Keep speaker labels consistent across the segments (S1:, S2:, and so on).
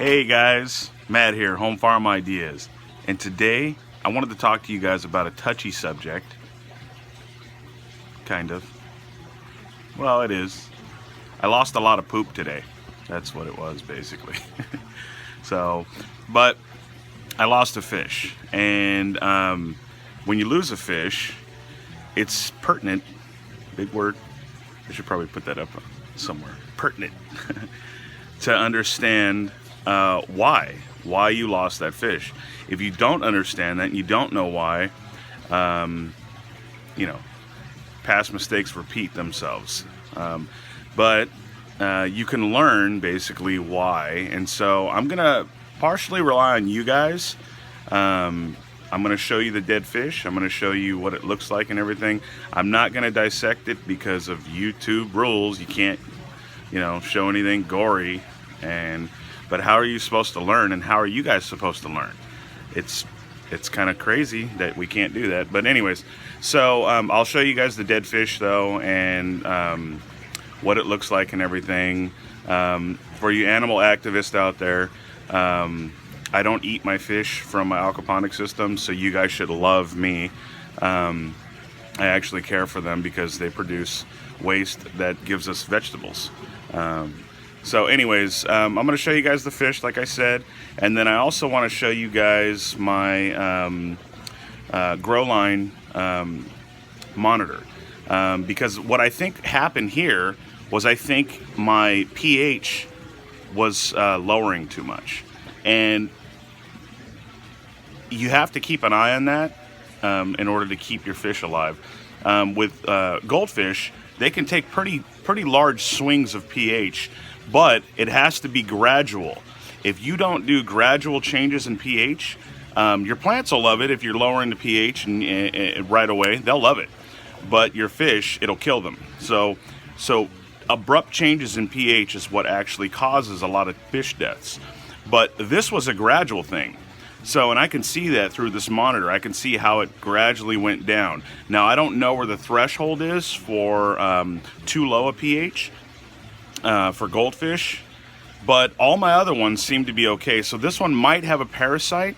S1: Hey guys, Matt here, Home Farm Ideas, and today I wanted to talk to you guys about a touchy subject. Kind of. Well, it is. I lost a lot of poop today. That's what it was, basically. But I lost a fish, and when you lose a fish, it's pertinent, big word, I should probably put that up somewhere, pertinent, to understand why you lost that fish. If you don't understand that and you don't know why, past mistakes repeat themselves. But you can learn basically why, and so I'm gonna partially rely on you guys. I'm gonna show you the dead fish. I'm gonna show you what it looks like and everything. I'm not gonna dissect it because of YouTube rules. You can't, show anything gory. But how are you supposed to learn, and how are you guys supposed to learn? It's kind of crazy that we can't do that. But anyways, so I'll show you guys the dead fish though, and what it looks like and everything. For you animal activists out there, I don't eat my fish from my aquaponic system, so you guys should love me. I actually care for them because they produce waste that gives us vegetables. So anyways, I'm going to show you guys the fish, like I said, and then I also want to show you guys my grow line monitor, because what I think happened here was I think my pH was lowering too much, and you have to keep an eye on that in order to keep your fish alive. With goldfish, they can take pretty large swings of pH, but it has to be gradual. If you don't do gradual changes in pH, your plants will love it. If you're lowering the pH and right away, they'll love it. But your fish, it'll kill them. So abrupt changes in pH is what actually causes a lot of fish deaths. But this was a gradual thing. So, and I can see that through this monitor. I can see how it gradually went down. Now, I don't know where the threshold is for too low a pH for goldfish, but all my other ones seem to be okay. So this one might have a parasite,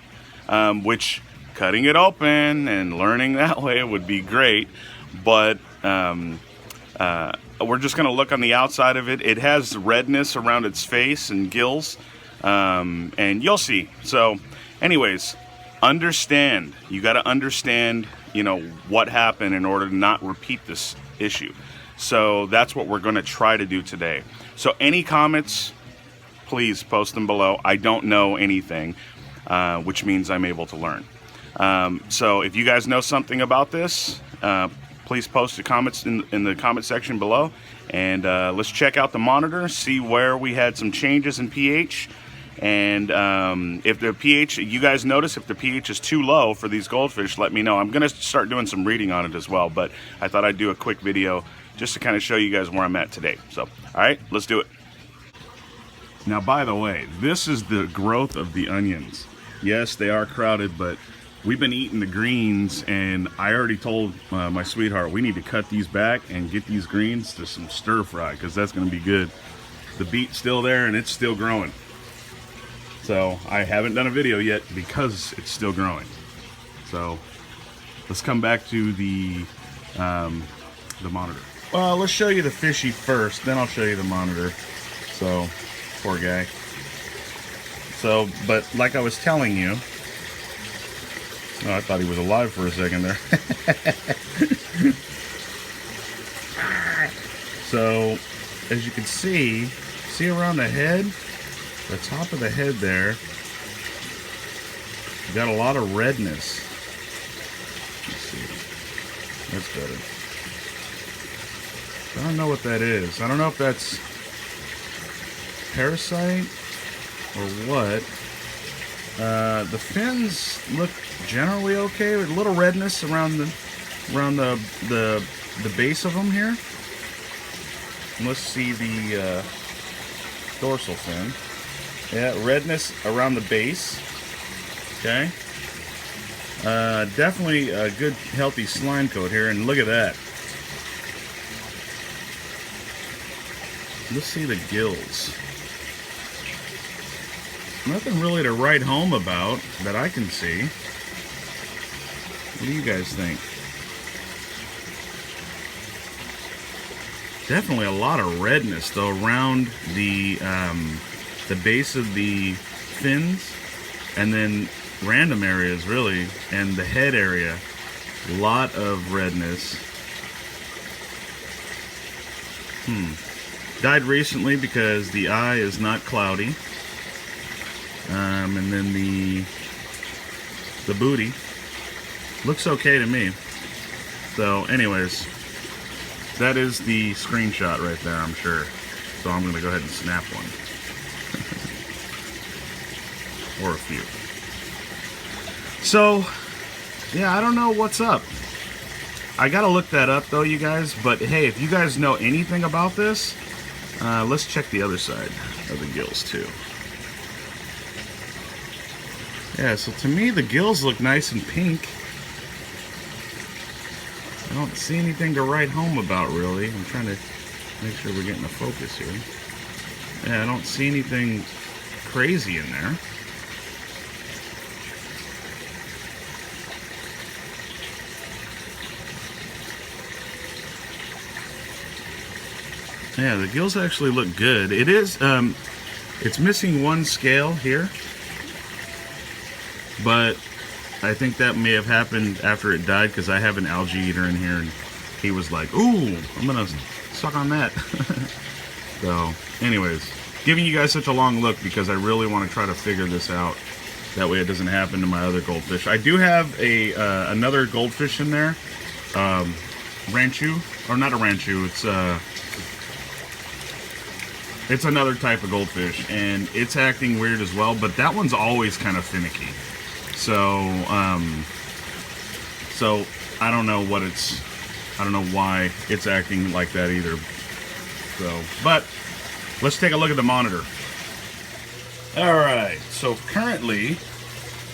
S1: which cutting it open and learning that way would be great. But we're just going to look on the outside of it. It has redness around its face and gills, and you'll see. So anyways, understand. You got to understand, what happened in order to not repeat this issue. So that's what we're going to try to do today. So any comments, please post them below. I don't know anything, which means I'm able to learn. So if you guys know something about this, please post the comments in the comment section below. And let's check out the monitor, see where we had some changes in pH. And if the pH, you guys notice if the pH is too low for these goldfish, let me know. I'm going to start doing some reading on it as well, but I thought I'd do a quick video just to kind of show you guys where I'm at today. So, all right, let's do it. Now, by the way, this is the growth of the onions. Yes, they are crowded, but we've been eating the greens, and I already told my sweetheart we need to cut these back and get these greens to some stir fry, because that's going to be good. The beet's still there, and it's still growing. So I haven't done a video yet because it's still growing. So let's come back to the monitor. Well, let's show you the fishy first, then I'll show you the monitor. So, poor guy. So, but like I was telling you, oh, I thought he was alive for a second there. So, as you can see around the head, the top of the head there, you got a lot of redness. Let's see. That's better. I don't know what that is. I don't know if that's parasite or what. The fins look generally okay, with a little redness around the base of them here. And let's see the dorsal fin. Yeah, redness around the base. Okay. Definitely a good healthy slime coat here, and look at that. Let's see the gills. nothing really to write home about that I can see. What do you guys think? Definitely a lot of redness though around the base of the fins, and then random areas really, and the head area. A lot of redness. Died recently because the eye is not cloudy. And then the booty looks okay to me. So anyways, that is the screenshot right there, I'm sure. So I'm going to go ahead and snap one. Or a few. So, yeah, I don't know what's up. I got to look that up, though, you guys. But, hey, if you guys know anything about this, let's check the other side of the gills, too. Yeah, so to me, the gills look nice and pink. I don't see anything to write home about, really. I'm trying to make sure we're getting the focus here. Yeah, I don't see anything crazy in there. Yeah, the gills actually look good. It is, it's missing one scale here, but I think that may have happened after it died because I have an algae eater in here and he was like, ooh, I'm gonna suck on that. So, anyways, giving you guys such a long look because I really want to try to figure this out. That way it doesn't happen to my other goldfish. I do have a another goldfish in there, Ranchu, or not a Ranchu, it's another type of goldfish, and it's acting weird as well, but that one's always kind of finicky. So, so I don't know what I don't know why it's acting like that either. So, but let's take a look at the monitor. All right, so currently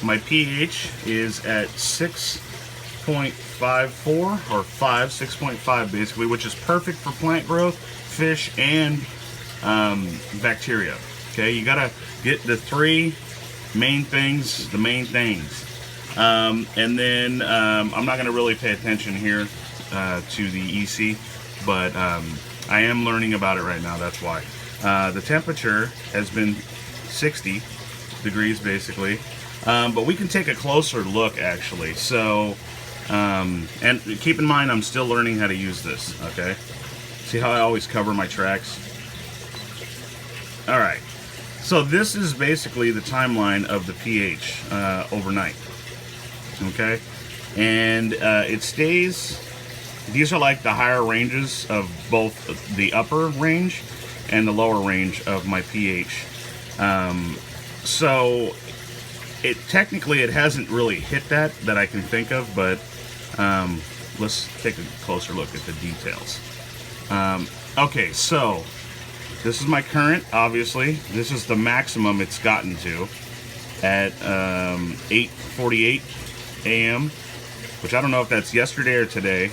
S1: my pH is at 6.54 or 6.5 basically, which is perfect for plant growth, fish, and bacteria. Okay, you gotta get the three main things, the main things. And then I'm not gonna really pay attention here to the EC, but I am learning about it right now, that's why. The temperature has been 60 degrees basically, but we can take a closer look actually. So, and keep in mind I'm still learning how to use this, okay? See how I always cover my tracks? All right, so this is basically the timeline of the pH overnight, okay? And it stays, these are like the higher ranges of both the upper range and the lower range of my pH. So it technically it hasn't really hit that I can think of, but let's take a closer look at the details. Okay, so this is my current, obviously. This is the maximum it's gotten to at 8:48 a.m., which I don't know if that's yesterday or today.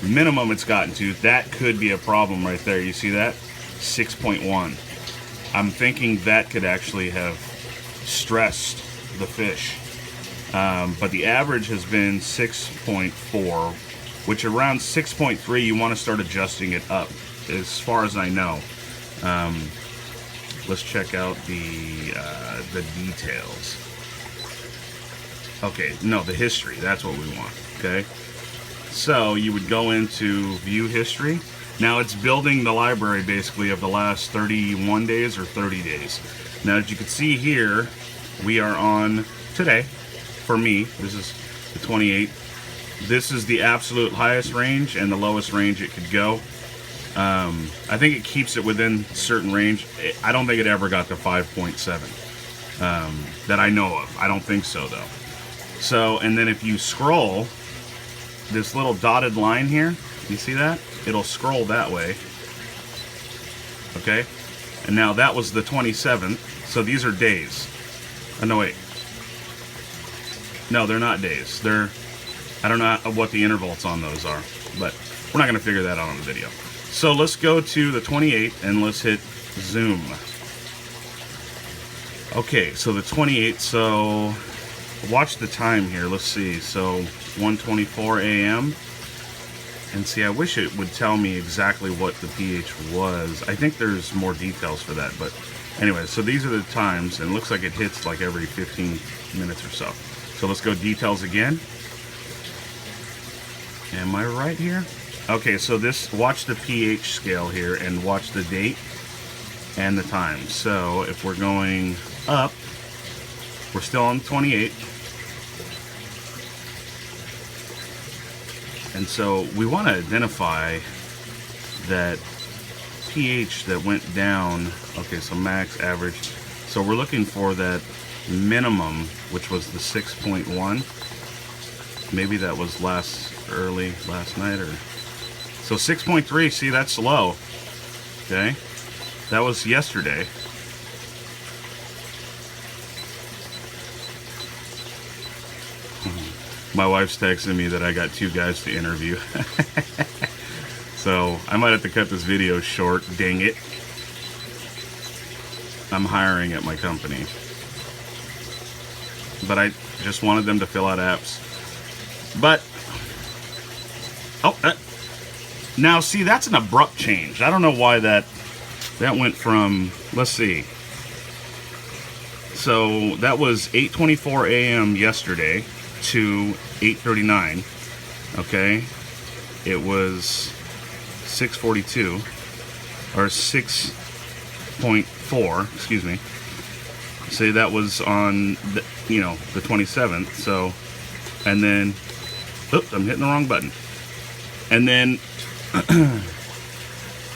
S1: Minimum it's gotten to, that could be a problem right there. You see that? 6.1. I'm thinking that could actually have stressed the fish. But the average has been 6.4, which around 6.3 you want to start adjusting it up, as far as I know. Let's check out the details. Okay, no, the history, that's what we want, okay? So you would go into view history. Now it's building the library basically of the last 31 days or 30 days. Now as you can see here, we are on today. For me, this is the 28th. This is the absolute highest range and the lowest range it could go. I think it keeps it within a certain range. I don't think it ever got to 5.7 that I know of. I don't think so though. So, and then if you scroll, this little dotted line here, you see that? It'll scroll that way. Okay? And now that was the 27th. So these are days. Oh, no, wait. No, they're not days. They're, I don't know what the intervals on those are, but we're not going to figure that out on the video. So let's go to the 28th and let's hit zoom. Okay, so the 28, so watch the time here. Let's see. So 1:24 a.m. And see, I wish it would tell me exactly what the pH was. I think there's more details for that, but anyway, so these are the times, and it looks like it hits like every 15 minutes or so. So let's go details again. Am I right here? Okay, so this, watch the pH scale here and watch the date and the time. So if we're going up, we're still on 28. And so we want to identify that pH that went down. Okay, so max, average. So we're looking for that minimum, which was the 6.1. Maybe that was last night, or so 6.3. See, that's low. Okay, that was yesterday. My wife's texting me that I got 2 guys to interview. So I might have to cut this video short, dang it. I'm hiring at my company. But I just wanted them to fill out apps. But, oh, now see, that's an abrupt change. I don't know why that went from, let's see. So that was 8:24 a.m. yesterday to 8:39. Okay, it was 6:42 or 6.4. Excuse me. Say that was on the, the 27th. So, and then, oops, I'm hitting the wrong button. And then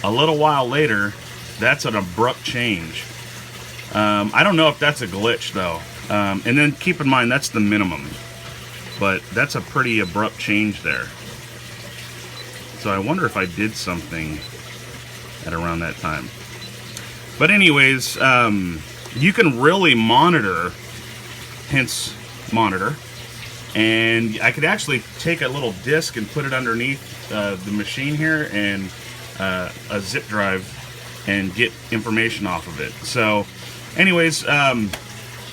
S1: a little while later, that's an abrupt change. I don't know if that's a glitch though. And then keep in mind that's the minimum. But that's a pretty abrupt change there. So I wonder if I did something at around that time. But anyways, you can really monitor, hence monitor. And I could actually take a little disc and put it underneath the machine here and a zip drive and get information off of it. So anyways,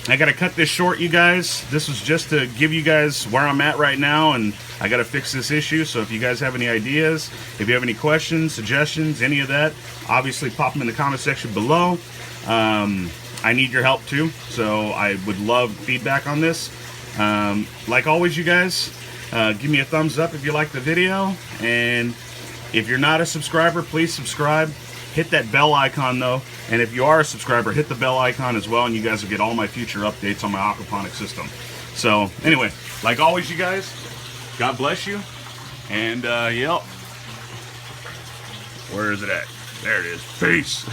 S1: I gotta cut this short, you guys. This was just to give you guys where I'm at right now, and I gotta fix this issue. So if you guys have any ideas, if you have any questions, suggestions, any of that, obviously pop them in the comment section below. I need your help too, so I would love feedback on this. Like always, you guys, give me a thumbs up if you like the video, and if you're not a subscriber, please subscribe. Hit that bell icon though, and if you are a subscriber, hit the bell icon as well, and you guys will get all my future updates on my aquaponic system. So anyway, like always, you guys, God bless you, and yep, where is it at? There it is. Peace.